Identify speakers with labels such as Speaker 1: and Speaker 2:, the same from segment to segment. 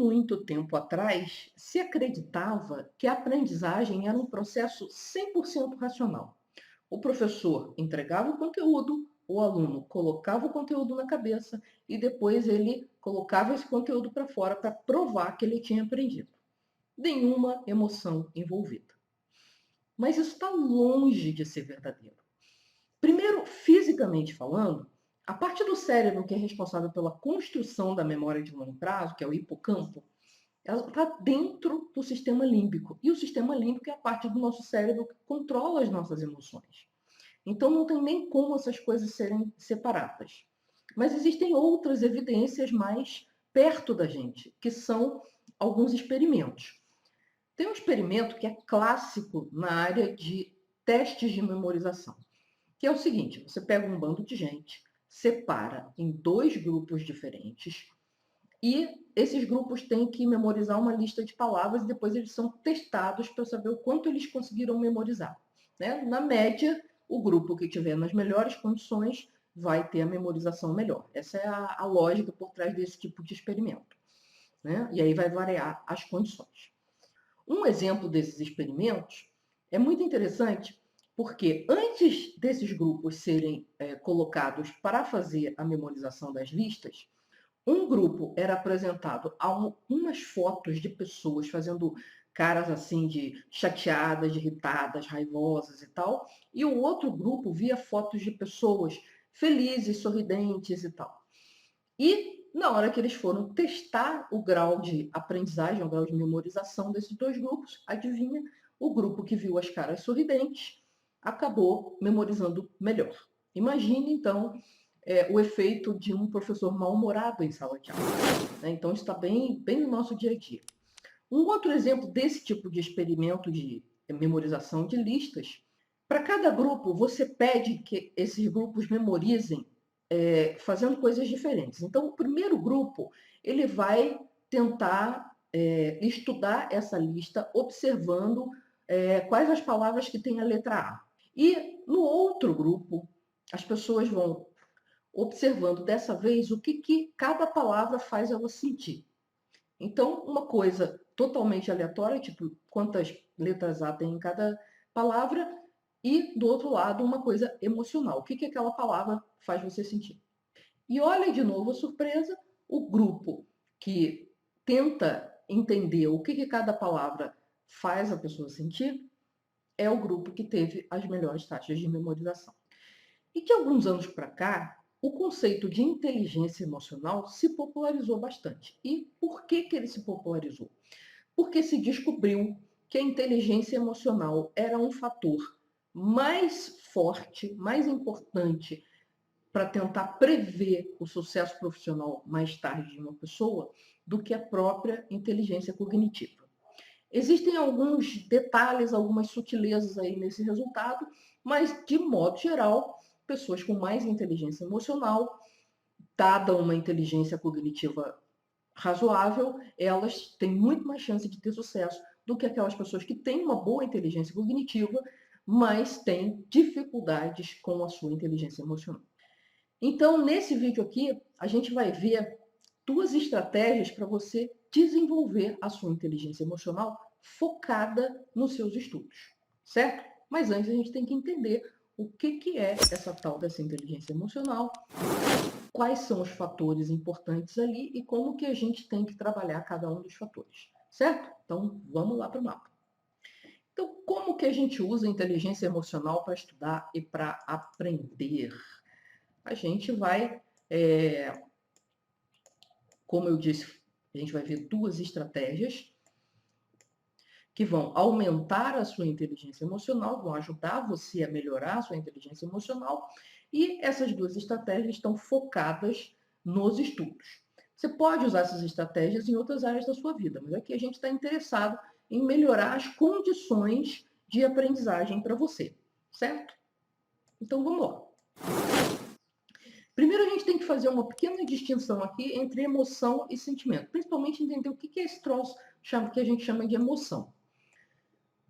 Speaker 1: muito tempo atrás, se acreditava que a aprendizagem era um processo 100% racional. O professor entregava o conteúdo, o aluno colocava o conteúdo na cabeça e depois ele colocava esse conteúdo para fora para provar que ele tinha aprendido. Nenhuma emoção envolvida. Mas isso está longe de ser verdadeiro. Primeiro, fisicamente falando, a parte do cérebro que é responsável pela construção da memória de longo prazo, que é o hipocampo, ela está dentro do sistema límbico. E o sistema límbico é a parte do nosso cérebro que controla as nossas emoções. Então não tem nem como essas coisas serem separadas. Mas existem outras evidências mais perto da gente, que são alguns experimentos. Tem um experimento que é clássico na área de testes de memorização, que é o seguinte: você pega um bando de gente, separa em dois grupos diferentes e esses grupos têm que memorizar uma lista de palavras e depois eles são testados para saber o quanto eles conseguiram memorizar. Né? Na média, o grupo que tiver nas melhores condições vai ter a memorização melhor. Essa é a lógica por trás desse tipo de experimento. Né? E aí vai variar as condições. Um exemplo desses experimentos é muito interessante porque antes desses grupos serem colocados para fazer a memorização das listas, um grupo era apresentado a umas fotos de pessoas fazendo caras assim de chateadas, de irritadas, raivosas e tal, e o outro grupo via fotos de pessoas felizes, sorridentes e tal. E na hora que eles foram testar o grau de aprendizagem, o grau de memorização desses dois grupos, adivinha? O grupo que viu as caras sorridentes acabou memorizando melhor. Imagine, então, o efeito de um professor mal-humorado em sala de aula. Né? Então, está bem no nosso dia a dia. Um outro exemplo desse tipo de experimento de memorização de listas, para cada grupo, você pede que esses grupos memorizem fazendo coisas diferentes. Então, o primeiro grupo, ele vai tentar estudar essa lista, observando quais as palavras que têm a letra A. E no outro grupo, as pessoas vão observando dessa vez o que cada palavra faz ela sentir. Então, uma coisa totalmente aleatória, tipo quantas letras A tem em cada palavra, e do outro lado, uma coisa emocional. O que aquela palavra faz você sentir? E olha de novo a surpresa, o grupo que tenta entender o que cada palavra faz a pessoa sentir é o grupo que teve as melhores taxas de memorização. E de alguns anos para cá, o conceito de inteligência emocional se popularizou bastante. E por que ele se popularizou? Porque se descobriu que a inteligência emocional era um fator mais forte, mais importante para tentar prever o sucesso profissional mais tarde de uma pessoa do que a própria inteligência cognitiva. Existem alguns detalhes, algumas sutilezas aí nesse resultado, mas de modo geral, pessoas com mais inteligência emocional, dada uma inteligência cognitiva razoável, elas têm muito mais chance de ter sucesso do que aquelas pessoas que têm uma boa inteligência cognitiva, mas têm dificuldades com a sua inteligência emocional. Então, nesse vídeo aqui, a gente vai ver duas estratégias para você desenvolver a sua inteligência emocional focada nos seus estudos, certo? Mas antes a gente tem que entender o que é essa tal dessa inteligência emocional, quais são os fatores importantes ali e como que a gente tem que trabalhar cada um dos fatores, certo? Então, vamos lá para o mapa. Então, como que a gente usa a inteligência emocional para estudar e para aprender? A gente vai, como eu disse, a gente vai ver duas estratégias que vão aumentar a sua inteligência emocional, vão ajudar você a melhorar a sua inteligência emocional, e essas duas estratégias estão focadas nos estudos. Você pode usar essas estratégias em outras áreas da sua vida, mas aqui a gente está interessado em melhorar as condições de aprendizagem para você, certo? Então vamos lá. Primeiro, a gente tem que fazer uma pequena distinção aqui entre emoção e sentimento, principalmente entender o que é esse troço que a gente chama de emoção.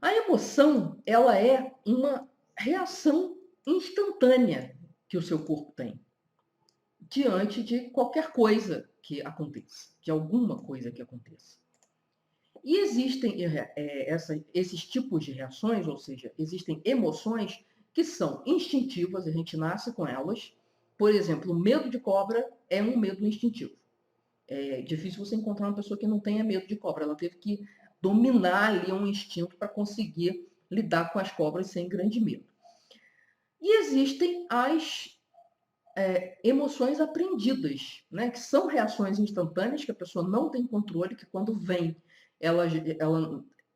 Speaker 1: A emoção, ela é uma reação instantânea que o seu corpo tem diante de qualquer coisa que aconteça, de alguma coisa que aconteça. E existem esses tipos de reações, ou seja, existem emoções que são instintivas, a gente nasce com elas. Por exemplo, o medo de cobra é um medo instintivo. É difícil você encontrar uma pessoa que não tenha medo de cobra. Ela teve que dominar ali um instinto para conseguir lidar com as cobras sem grande medo. E existem as emoções aprendidas, né? Que são reações instantâneas que a pessoa não tem controle, que quando vem, ela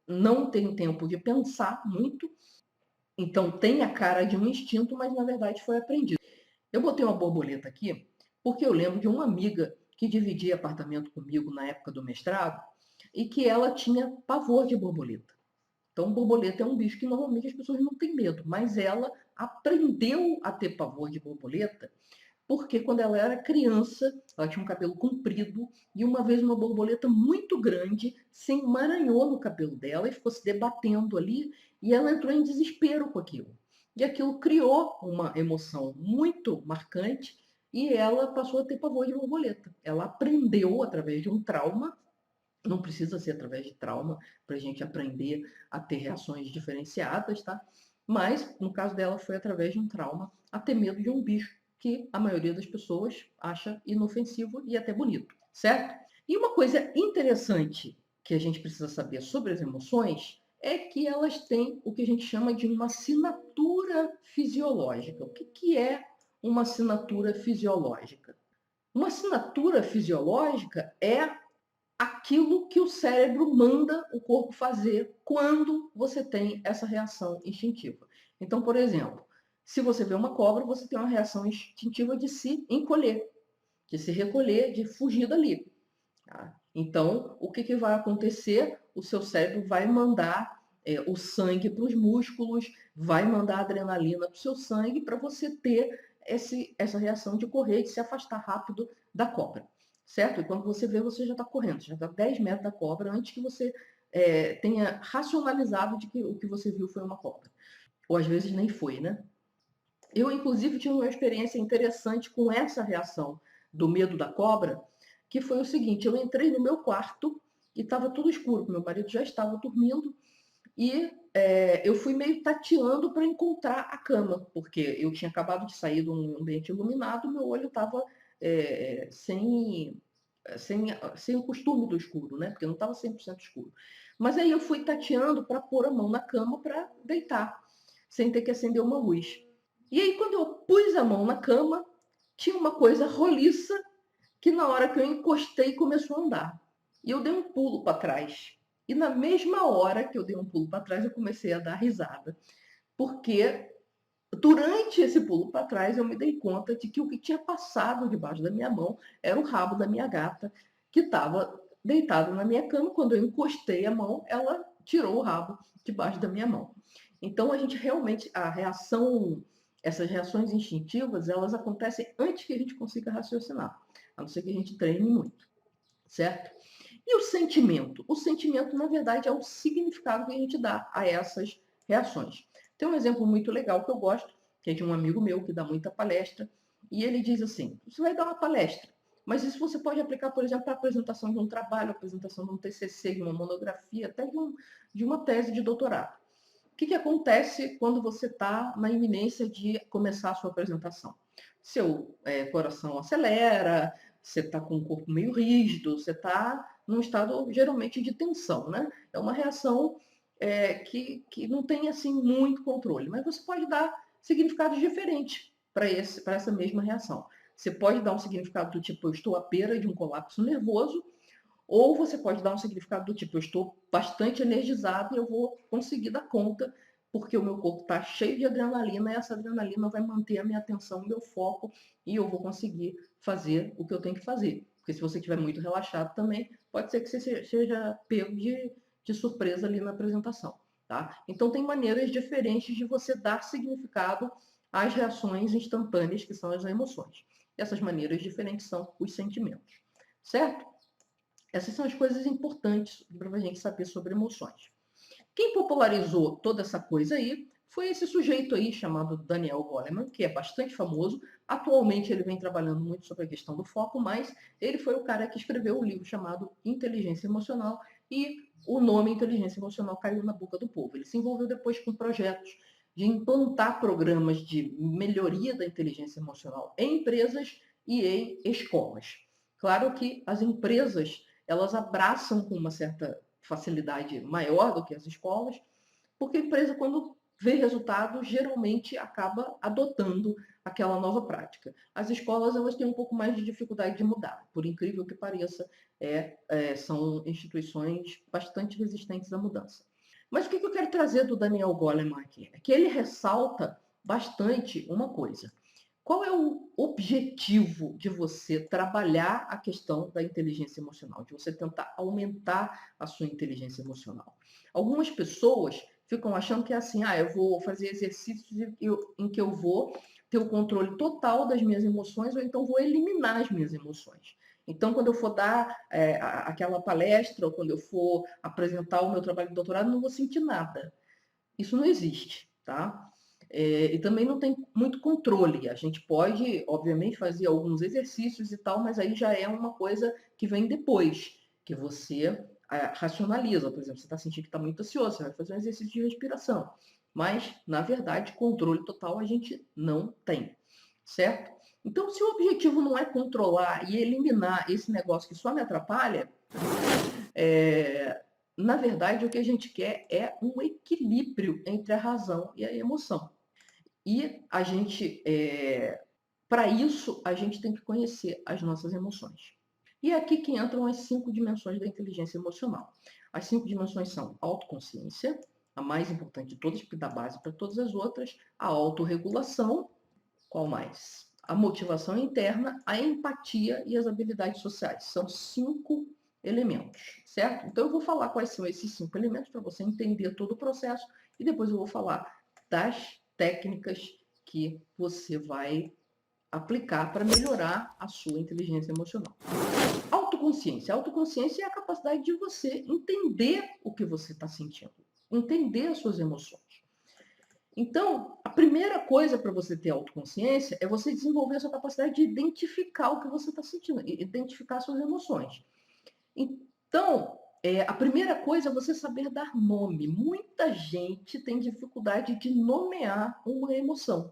Speaker 1: não tem tempo de pensar muito, então tem a cara de um instinto, mas na verdade foi aprendido. Eu botei uma borboleta aqui porque eu lembro de uma amiga que dividia apartamento comigo na época do mestrado e que ela tinha pavor de borboleta. Então, borboleta é um bicho que normalmente as pessoas não têm medo, mas ela aprendeu a ter pavor de borboleta porque quando ela era criança, ela tinha um cabelo comprido e uma vez uma borboleta muito grande se emaranhou no cabelo dela e ficou se debatendo ali e ela entrou em desespero com aquilo. E aquilo criou uma emoção muito marcante e ela passou a ter pavor de borboleta. Ela aprendeu através de um trauma, não precisa ser através de trauma para a gente aprender a ter reações diferenciadas, tá? Mas, no caso dela, foi através de um trauma a ter medo de um bicho que a maioria das pessoas acha inofensivo e até bonito, certo? E uma coisa interessante que a gente precisa saber sobre as emoções é que elas têm o que a gente chama de uma assinatura fisiológica. O que é uma assinatura fisiológica? Uma assinatura fisiológica é aquilo que o cérebro manda o corpo fazer quando você tem essa reação instintiva. Então, por exemplo, se você vê uma cobra, você tem uma reação instintiva de se encolher, de se recolher, de fugir dali. Tá? Então, o que vai acontecer? O seu cérebro vai mandar o sangue para os músculos, vai mandar adrenalina para o seu sangue para você ter essa reação de correr, de se afastar rápido da cobra. Certo? E quando você vê, você já está correndo, já está 10 metros da cobra antes que você tenha racionalizado de que o que você viu foi uma cobra. Ou às vezes nem foi, né? Eu, inclusive, tive uma experiência interessante com essa reação do medo da cobra, que foi o seguinte: eu entrei no meu quarto e estava tudo escuro, meu marido já estava dormindo, e eu fui meio tateando para encontrar a cama, porque eu tinha acabado de sair de um ambiente iluminado, meu olho estava sem o costume do escuro, né? Porque não estava 100% escuro. Mas aí eu fui tateando para pôr a mão na cama para deitar, sem ter que acender uma luz. E aí, quando eu pus a mão na cama, tinha uma coisa roliça que na hora que eu encostei começou a andar. E eu dei um pulo para trás. E na mesma hora que eu dei um pulo para trás, eu comecei a dar risada. Porque durante esse pulo para trás, eu me dei conta de que o que tinha passado debaixo da minha mão era o rabo da minha gata, que estava deitada na minha cama. Quando eu encostei a mão, ela tirou o rabo debaixo da minha mão. Então, a gente realmente, essas reações instintivas, elas acontecem antes que a gente consiga raciocinar, a não ser que a gente treine muito, certo? E o sentimento? O sentimento, na verdade, é o significado que a gente dá a essas reações. Tem um exemplo muito legal que eu gosto, que é de um amigo meu que dá muita palestra, e ele diz assim: você vai dar uma palestra, mas isso você pode aplicar, por exemplo, para a apresentação de um trabalho, apresentação de um TCC, de uma monografia, até de uma tese de doutorado. O que acontece quando você está na iminência de começar a sua apresentação? Seu coração acelera, você está com o corpo meio rígido, você está num estado geralmente de tensão, né? É uma reação que não tem assim muito controle, mas você pode dar significados diferentes para essa mesma reação. Você pode dar um significado do tipo: eu estou à beira de um colapso nervoso, ou você pode dar um significado do tipo: eu estou bastante energizado e eu vou conseguir dar conta, porque o meu corpo está cheio de adrenalina e essa adrenalina vai manter a minha atenção, o meu foco, e eu vou conseguir fazer o que eu tenho que fazer. Porque se você estiver muito relaxado também, pode ser que você seja pego de surpresa ali na apresentação. Tá? Então, tem maneiras diferentes de você dar significado às reações instantâneas, que são as emoções. Essas maneiras diferentes são os sentimentos. Certo? Essas são as coisas importantes para a gente saber sobre emoções. Quem popularizou toda essa coisa aí foi esse sujeito aí chamado Daniel Goleman, que é bastante famoso. Atualmente ele vem trabalhando muito sobre a questão do foco, mas ele foi o cara que escreveu o livro chamado Inteligência Emocional e o nome Inteligência Emocional caiu na boca do povo. Ele se envolveu depois com projetos de implantar programas de melhoria da inteligência emocional em empresas e em escolas. Claro que as empresas, elas abraçam com uma certa facilidade maior do que as escolas, porque a empresa, quando vê resultado, geralmente acaba adotando aquela nova prática. As escolas, elas têm um pouco mais de dificuldade de mudar, por incrível que pareça, são instituições bastante resistentes à mudança. Mas o que eu quero trazer do Daniel Goleman aqui? É que ele ressalta bastante uma coisa. Qual é o objetivo de você trabalhar a questão da inteligência emocional, de você tentar aumentar a sua inteligência emocional? Algumas pessoas ficam achando que é assim, eu vou fazer exercícios em que eu vou ter o controle total das minhas emoções ou então vou eliminar as minhas emoções. Então, quando eu for dar aquela palestra ou quando eu for apresentar o meu trabalho de doutorado, não vou sentir nada. Isso não existe, tá? E também não tem muito controle. A gente pode, obviamente, fazer alguns exercícios e tal, mas aí já é uma coisa que vem depois, que você racionaliza. Por exemplo, você está sentindo que está muito ansioso, você vai fazer um exercício de respiração. Mas, na verdade, controle total a gente não tem, certo? Então, se o objetivo não é controlar e eliminar esse negócio que só me atrapalha, na verdade, o que a gente quer é um equilíbrio entre a razão e a emoção. E a gente, para isso, a gente tem que conhecer as nossas emoções. E é aqui que entram as 5 dimensões da inteligência emocional. As 5 dimensões são a autoconsciência, a mais importante de todas, porque dá base para todas as outras, a autorregulação, qual mais? A motivação interna, a empatia e as habilidades sociais. São 5 elementos, certo? Então eu vou falar quais são esses 5 elementos para você entender todo o processo e depois eu vou falar das técnicas que você vai aplicar para melhorar a sua inteligência emocional. Autoconsciência. Autoconsciência é a capacidade de você entender o que você está sentindo, entender as suas emoções. Então, a primeira coisa para você ter autoconsciência é você desenvolver a sua capacidade de identificar o que você está sentindo, identificar suas emoções. Então, a primeira coisa é você saber dar nome. Muita gente tem dificuldade de nomear uma emoção.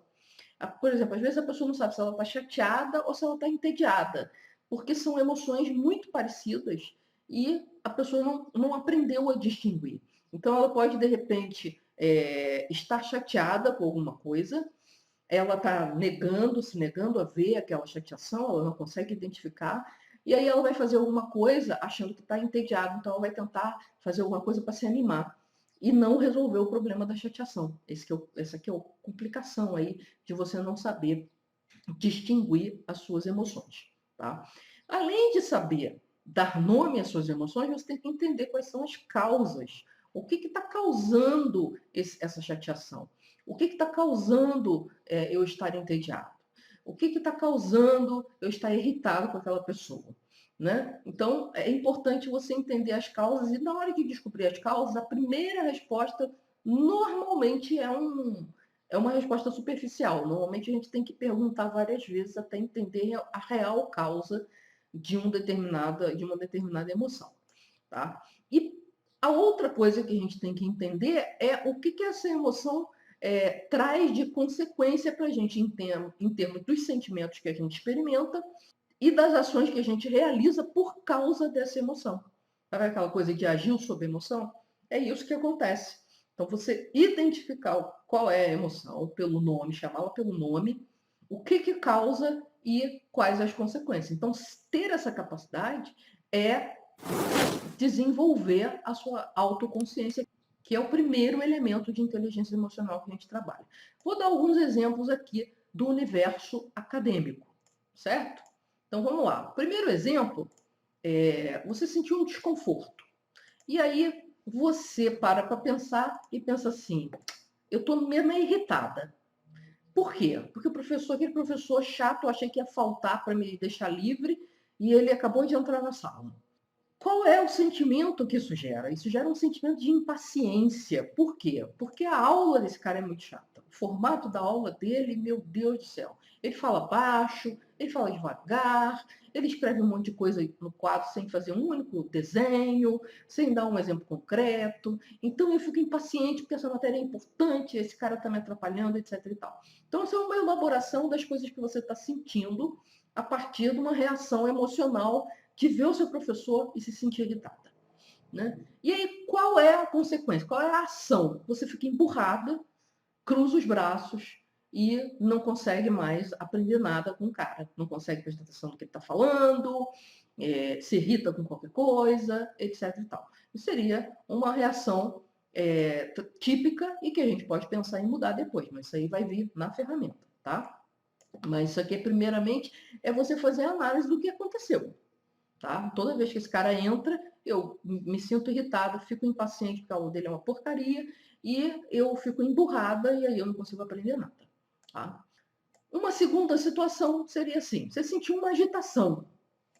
Speaker 1: Por exemplo, às vezes a pessoa não sabe se ela está chateada ou se ela está entediada, porque são emoções muito parecidas e a pessoa não aprendeu a distinguir. Então, ela pode, de repente, estar chateada com alguma coisa, ela está se negando a ver aquela chateação, ela não consegue identificar, e aí ela vai fazer alguma coisa achando que está entediada, então ela vai tentar fazer alguma coisa para se animar e não resolver o problema da chateação. Essa aqui é a complicação aí de você não saber distinguir as suas emoções, tá? Além de saber dar nome às suas emoções, você tem que entender quais são as causas. O que está causando essa chateação? O que está causando eu estar entediado? O que está causando eu estar irritado com aquela pessoa? Né? Então, é importante você entender as causas e na hora de descobrir as causas, a primeira resposta normalmente é uma resposta superficial. Normalmente a gente tem que perguntar várias vezes até entender a real causa de uma determinada emoção. Tá? E a outra coisa que a gente tem que entender é o que essa emoção traz de consequência para a gente em termos dos sentimentos que a gente experimenta e das ações que a gente realiza por causa dessa emoção. Sabe aquela coisa de agir sob emoção? É isso que acontece. Então, você identificar qual é a emoção pelo nome, chamá-la pelo nome, o que causa e quais as consequências. Então, ter essa capacidade é desenvolver a sua autoconsciência, que é o primeiro elemento de inteligência emocional que a gente trabalha. Vou dar alguns exemplos aqui do universo acadêmico, certo? Então vamos lá. Primeiro exemplo, você sentiu um desconforto. E aí você para pensar e pensa assim, eu estou mesmo irritada. Por quê? Porque aquele professor chato, eu achei que ia faltar para me deixar livre e ele acabou de entrar na sala. Qual é o sentimento que isso gera? Isso gera um sentimento de impaciência. Por quê? Porque a aula desse cara é muito chata. O formato da aula dele, meu Deus do céu. Ele fala baixo, ele fala devagar, ele escreve um monte de coisa no quadro sem fazer um único desenho, sem dar um exemplo concreto. Então eu fico impaciente porque essa matéria é importante, esse cara está me atrapalhando, etc e tal. Então isso é uma elaboração das coisas que você está sentindo a partir de uma reação emocional de ver o seu professor e se sentir irritada. Né? E aí, qual é a consequência? Qual é a ação? Você fica emburrada, cruza os braços e não consegue mais aprender nada com o cara. Não consegue prestar atenção no que ele está falando, se irrita com qualquer coisa, etc. E tal. Isso seria uma reação típica e que a gente pode pensar em mudar depois, mas isso aí vai vir na ferramenta, tá? Mas isso aqui, primeiramente, é você fazer a análise do que aconteceu. Tá? Toda vez que esse cara entra, eu me sinto irritada, fico impaciente porque a aula dele é uma porcaria e eu fico emburrada e aí eu não consigo aprender nada. Tá? Uma segunda situação seria assim: você sentiu uma agitação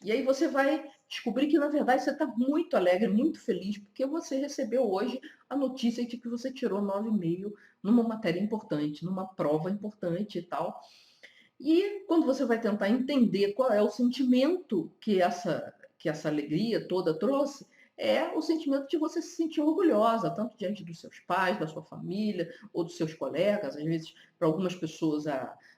Speaker 1: e aí você vai descobrir que na verdade você está muito alegre, muito feliz porque você recebeu hoje a notícia de que você tirou 9,5 numa matéria importante, numa prova importante e tal. E quando você vai tentar entender qual é o sentimento que essa alegria toda trouxe, é o sentimento de você se sentir orgulhosa, tanto diante dos seus pais, da sua família ou dos seus colegas. Às vezes, para algumas pessoas,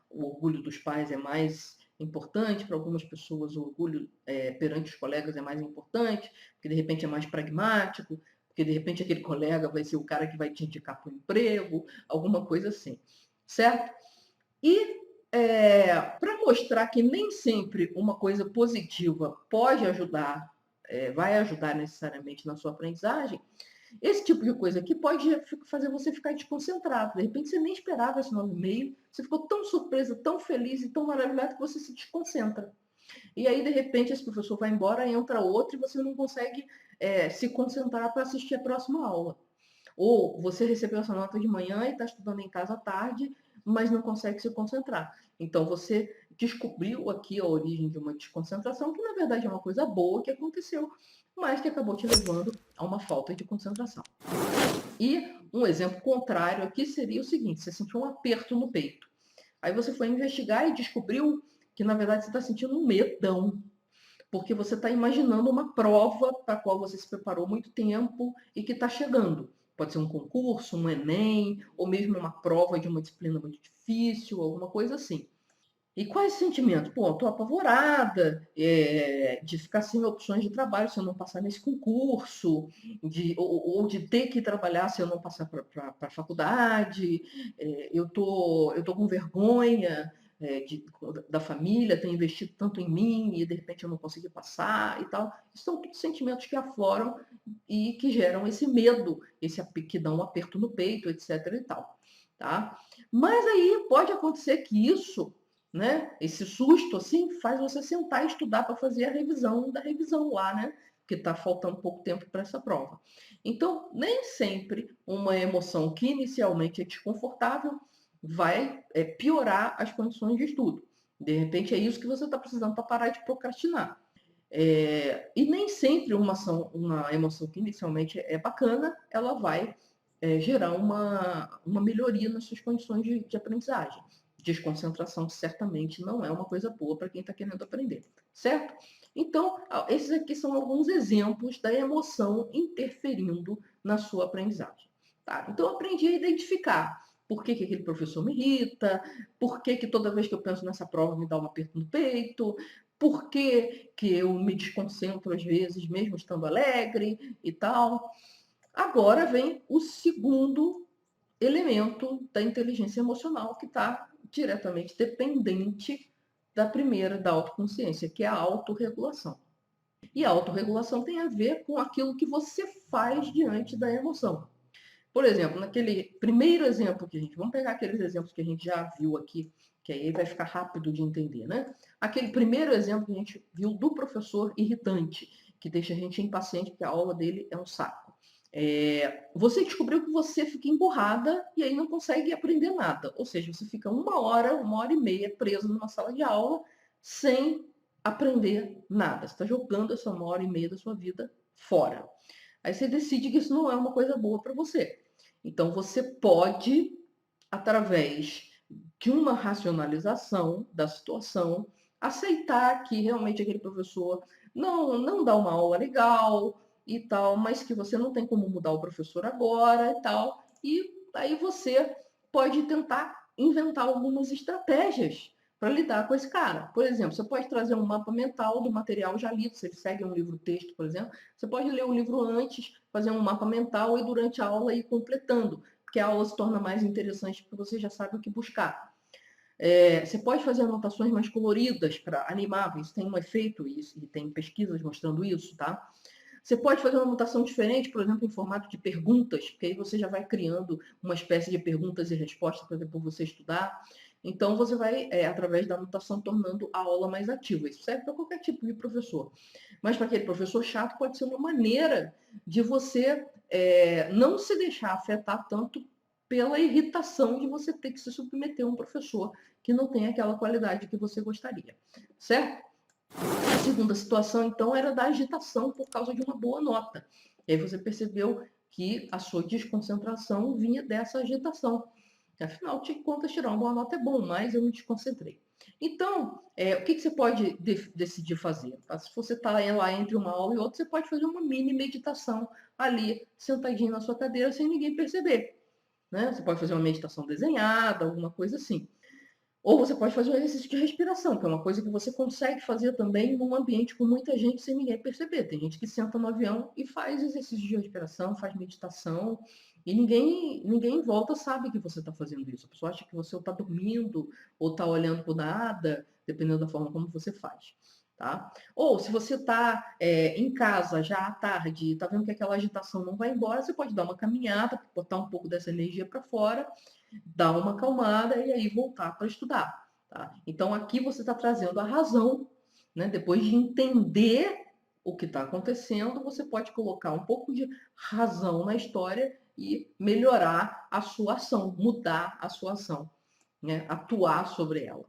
Speaker 1: o orgulho dos pais é mais importante, para algumas pessoas, o orgulho perante os colegas é mais importante, porque de repente é mais pragmático, porque de repente aquele colega vai ser o cara que vai te indicar para o emprego, alguma coisa assim, certo? E para mostrar que nem sempre uma coisa positiva pode ajudar, vai ajudar necessariamente na sua aprendizagem, esse tipo de coisa aqui pode fazer você ficar desconcentrado. De repente você nem esperava esse 9,5, você ficou tão surpresa, tão feliz e tão maravilhado que você se desconcentra. E aí, de repente, esse professor vai embora, entra outro e você não consegue se concentrar para assistir a próxima aula. Ou você recebeu essa nota de manhã e está estudando em casa à tarde, mas não consegue se concentrar. Então você descobriu aqui a origem de uma desconcentração, que na verdade é uma coisa boa que aconteceu, mas que acabou te levando a uma falta de concentração. E um exemplo contrário aqui seria o seguinte: você sentiu um aperto no peito. Aí você foi investigar e descobriu que na verdade você está sentindo um medão, porque você está imaginando uma prova para a qual você se preparou muito tempo e que está chegando. Pode ser um concurso, um Enem, ou mesmo uma prova de uma disciplina muito difícil, alguma coisa assim. E qual é esse sentimento? Pô, estou apavorada de ficar sem opções de trabalho se eu não passar nesse concurso, ou de ter que trabalhar se eu não passar para a faculdade, eu tô com vergonha da família ter investido tanto em mim e de repente eu não consegui passar e tal. São todos sentimentos que afloram e que geram esse medo, que dá um aperto no peito, etc. e tal. Tá? Mas aí pode acontecer que isso, né, esse susto assim, faz você sentar e estudar para fazer a revisão da revisão lá, né? Que está faltando pouco tempo para essa prova. Então, nem sempre uma emoção que inicialmente é desconfortável vai piorar as condições de estudo. De repente é isso que você está precisando para parar de procrastinar. E nem sempre uma emoção que inicialmente é bacana, ela vai gerar uma melhoria nas suas condições de aprendizagem. Desconcentração certamente não é uma coisa boa para quem está querendo aprender, certo? Então, esses aqui são alguns exemplos da emoção interferindo na sua aprendizagem. Tá? Então, eu aprendi a identificar por que aquele professor me irrita, por que toda vez que eu penso nessa prova me dá um aperto no peito, por que eu me desconcentro às vezes, mesmo estando alegre e tal. Agora vem o segundo elemento da inteligência emocional, que está diretamente dependente da primeira, da autoconsciência, que é a autorregulação. E a autorregulação tem a ver com aquilo que você faz diante da emoção. Por exemplo, naquele primeiro exemplo que vamos pegar aqueles exemplos que a gente já viu aqui, que aí vai ficar rápido de entender, né? Aquele primeiro exemplo que a gente viu do professor irritante, que deixa a gente impaciente porque a aula dele é um saco. Você descobriu que você fica emburrada e aí não consegue aprender nada. Ou seja, você fica 1 hora, 1 hora e meia preso numa sala de aula sem aprender nada. Você está jogando essa 1h30 da sua vida fora. Aí você decide que isso não é uma coisa boa para você. Então você pode, através de uma racionalização da situação, aceitar que realmente aquele professor não dá uma aula legal e tal, mas que você não tem como mudar o professor agora e tal. E aí você pode tentar inventar algumas estratégias para lidar com esse cara. Por exemplo, você pode trazer um mapa mental do material já lido, se ele segue um livro-texto, por exemplo, você pode ler o livro antes, fazer um mapa mental e durante a aula ir completando, porque a aula se torna mais interessante porque você já sabe o que buscar. Você pode fazer anotações mais coloridas para animar, isso tem um efeito e tem pesquisas mostrando isso, tá? Você pode fazer uma anotação diferente, por exemplo, em formato de perguntas, porque aí você já vai criando uma espécie de perguntas e respostas para depois você estudar. Então, você vai, através da anotação, tornando a aula mais ativa. Isso serve para qualquer tipo de professor. Mas para aquele professor chato, pode ser uma maneira de você não se deixar afetar tanto pela irritação de você ter que se submeter a um professor que não tem aquela qualidade que você gostaria, certo? A segunda situação, então, era da agitação por causa de uma boa nota. E aí você percebeu que a sua desconcentração vinha dessa agitação. Afinal de contas, tirar uma boa nota é bom, mas eu me desconcentrei. Então, o que você pode decidir fazer? Se você está lá entre uma aula e outra, você pode fazer uma mini meditação ali, sentadinho na sua cadeira, sem ninguém perceber. Né? Você pode fazer uma meditação desenhada, alguma coisa assim. Ou você pode fazer um exercício de respiração, que é uma coisa que você consegue fazer também num ambiente com muita gente sem ninguém perceber. Tem gente que senta no avião e faz exercício de respiração, faz meditação, e ninguém em volta sabe que você está fazendo isso. A pessoa acha que você está dormindo ou está olhando para nada, dependendo da forma como você faz. Tá? Ou se você está em casa já à tarde e está vendo que aquela agitação não vai embora, você pode dar uma caminhada, botar um pouco dessa energia para fora, dar uma acalmada e aí voltar para estudar. Tá? Então aqui você está trazendo a razão, né? Depois de entender o que está acontecendo, você pode colocar um pouco de razão na história e melhorar a sua ação, mudar a sua ação, né? Atuar sobre ela.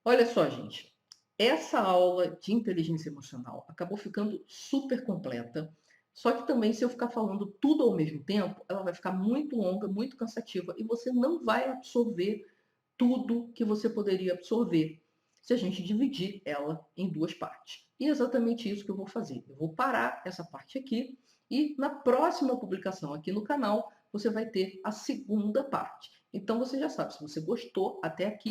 Speaker 1: Olha só, gente, essa aula de inteligência emocional acabou ficando super completa. Só que também, se eu ficar falando tudo ao mesmo tempo, ela vai ficar muito longa, muito cansativa e você não vai absorver tudo que você poderia absorver se a gente dividir ela em duas partes. E é exatamente isso que eu vou fazer. Eu vou parar essa parte aqui e na próxima publicação aqui no canal você vai ter a segunda parte. Então você já sabe, se você gostou até aqui,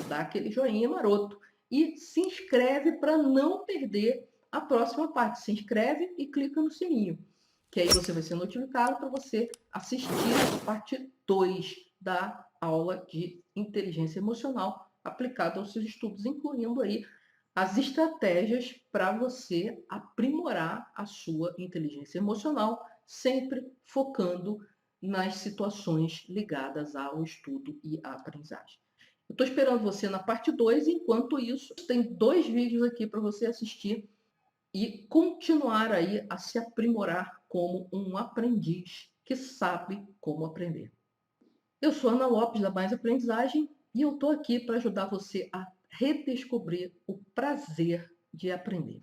Speaker 1: dá aquele joinha maroto e se inscreve para não perder a próxima parte. Se inscreve e clica no sininho, que aí você vai ser notificado para você assistir a parte 2 da aula de inteligência emocional aplicada aos seus estudos, incluindo aí as estratégias para você aprimorar a sua inteligência emocional, sempre focando nas situações ligadas ao estudo e à aprendizagem. Eu estou esperando você na parte 2. Enquanto isso, tem 2 vídeos aqui para você assistir e continuar aí a se aprimorar como um aprendiz que sabe como aprender. Eu sou Ana Lopes, da Mais Aprendizagem, e eu estou aqui para ajudar você a redescobrir o prazer de aprender.